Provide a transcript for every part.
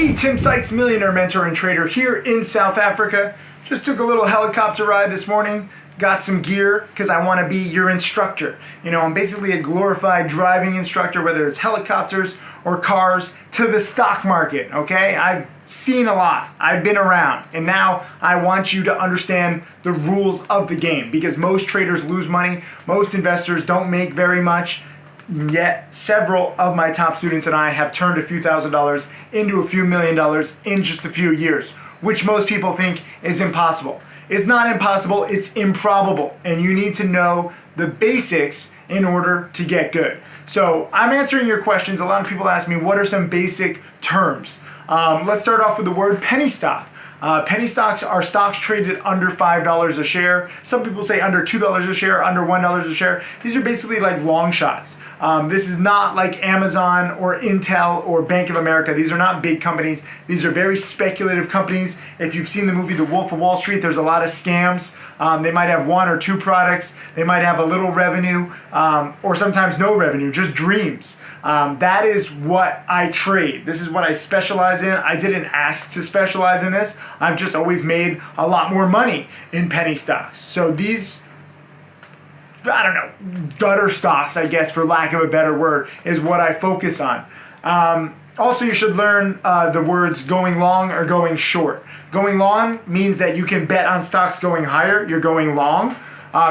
Hey, Tim Sykes, millionaire mentor and trader here in South Africa. Just took a little helicopter ride this morning, got some gear because I want to be your instructor. You know, I'm basically a glorified driving instructor, whether it's helicopters or cars, to the stock market, okay? I've seen a lot, I've been around, and now I want you to understand the rules of the game because most traders lose money, most investors don't make very much. Yet several of my top students and I have turned a few $1,000s into a few $1 million in just a few years, which most people think is impossible. It's not impossible, it's improbable, and you need to know the basics in order to get good. So I'm answering your questions. A lot of people ask me, what are some basic terms? Let's start off with the word penny stock. Penny stocks are stocks traded under $5 a share. Some people say under $2 a share, under $1 a share. These are basically like long shots. This is not like Amazon or Intel or Bank of America. These are not big companies. These are very speculative companies. If you've seen the movie The Wolf of Wall Street, there's a lot of scams. They might have one or two products. They might have a little revenue or sometimes no revenue, just dreams. That is what I trade. This is what I specialize in. I didn't ask to specialize in this. I've just always made a lot more money in penny stocks. So these, I don't know, gutter stocks, I guess, for lack of a better word, is what I focus on. Also, you should learn the words going long or going short. Going long means that you can bet on stocks going higher. You're going long.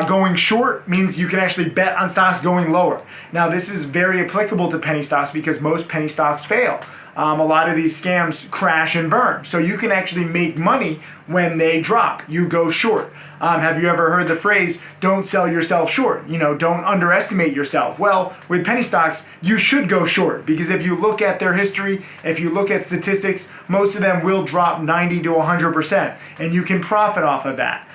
Going short means you can actually bet on stocks going lower. Now, this is very applicable to penny stocks because most penny stocks fail. A lot of these scams crash and burn. So you can actually make money when they drop. You go short. Have you ever heard the phrase, don't sell yourself short? You know, don't underestimate yourself. Well, with penny stocks, you should go short because if you look at their history, if you look at statistics, most of them will drop 90 to 100%, and you can profit off of that.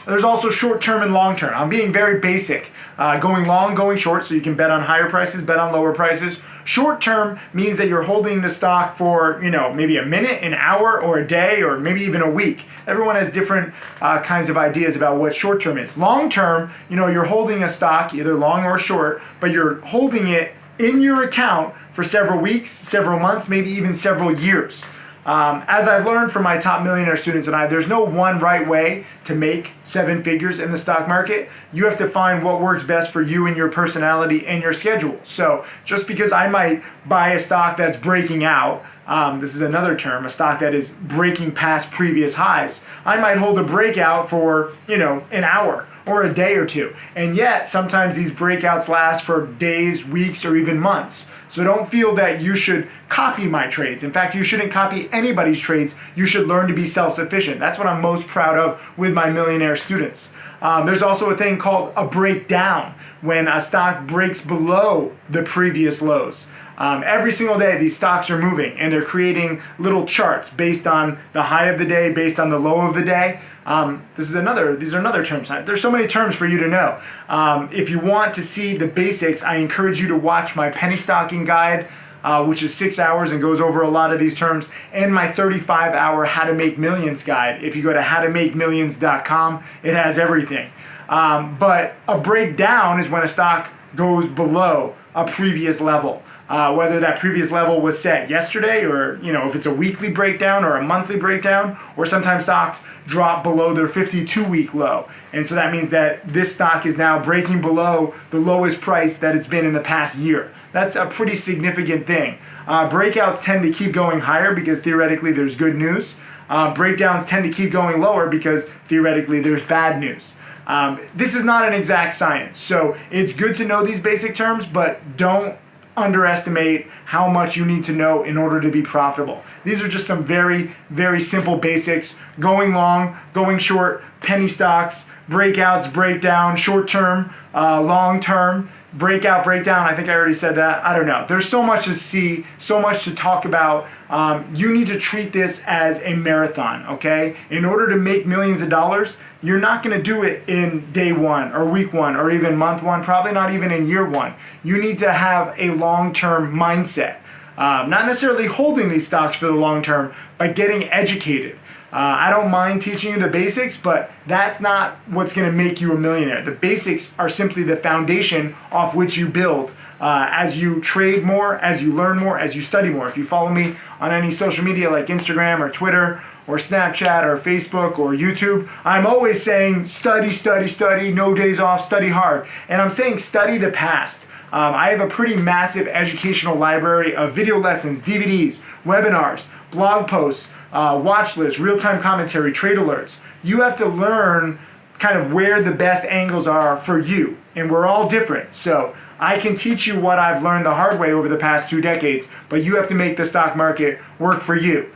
There's also short-term and long-term. I'm being very basic. Going long, going short, so you can bet on higher prices, bet on lower prices. Short-term means that you're holding the stock for, you know, maybe a minute, an hour, or a day, or maybe even a week. Everyone has different kinds of ideas about what short-term is. Long-term, you know, you're holding a stock, either long or short, but you're holding it in your account for several weeks, several months, maybe even several years. As I've learned from my top millionaire students and I, there's no one right way to make 7 figures in the stock market. You have to find what works best for you and your personality and your schedule. So just because I might buy a stock that's breaking out, this is another term, a stock that is breaking past previous highs, I might hold a breakout for, you know, an hour or a day or two. And yet, sometimes these breakouts last for days, weeks, or even months. So don't feel that you should copy my trades. In fact, you shouldn't copy anybody's trades. You should learn to be self-sufficient. That's what I'm most proud of with my millionaire students. There's also a thing called a breakdown, when a stock breaks below the previous lows. Every single day, these stocks are moving and they're creating little charts based on the high of the day, based on the low of the day. These are another terms. There's so many terms for you to know. If you want to see the basics, I encourage you to watch my penny stocking guide, which is 6 hours and goes over a lot of these terms, and my 35-hour How to Make Millions guide. If you go to howtomakemillions.com, it has everything. But a breakdown is when a stock goes below a previous level. Whether that previous level was set yesterday, or, you know, if it's a weekly breakdown or a monthly breakdown, or sometimes stocks drop below their 52-week low. And so that means that this stock is now breaking below the lowest price that it's been in the past year. That's a pretty significant thing. Breakouts tend to keep going higher because theoretically there's good news. Breakdowns tend to keep going lower because theoretically there's bad news. This is not an exact science, so it's good to know these basic terms, but don't underestimate how much you need to know in order to be profitable. These are just some very, very simple basics. Going long, going short, penny stocks, breakouts, breakdown, short term, long term, breakout, breakdown. I think I already said that. I don't know. There's so much to see, so much to talk about. You need to treat this as a marathon, okay? In order to make millions of dollars, you're not going to do it in day one or week one or even month one, probably not even in year one. You need to have a long-term mindset. Not necessarily holding these stocks for the long term, but getting educated. I don't mind teaching you the basics, but that's not what's going to make you a millionaire. The basics are simply the foundation off which you build as you trade more, as you learn more, as you study more. If you follow me on any social media like Instagram or Twitter or Snapchat or Facebook or YouTube, I'm always saying study, study, study, no days off, study hard. And I'm saying study the past. I have a pretty massive educational library of video lessons, DVDs, webinars, blog posts, watch lists, real-time commentary, trade alerts. You have to learn kind of where the best angles are for you. And we're all different. So I can teach you what I've learned the hard way over the past 2 decades, but you have to make the stock market work for you.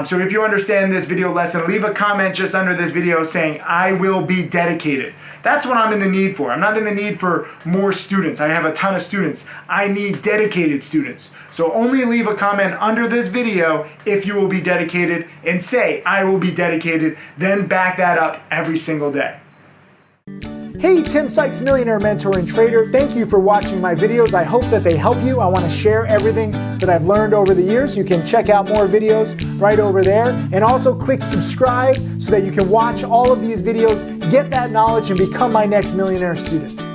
So if you understand this video lesson, leave a comment just under this video saying, I will be dedicated. That's what I'm in the need for. I'm not in the need for more students. I have a ton of students. I need dedicated students. So only leave a comment under this video if you will be dedicated and say, I will be dedicated, then back that up every single day. Hey, Tim Sykes, Millionaire Mentor and Trader. Thank you for watching my videos. I hope that they help you. I want to share everything that I've learned over the years. You can check out more videos right over there. And also click subscribe so that you can watch all of these videos, get that knowledge, and become my next millionaire student.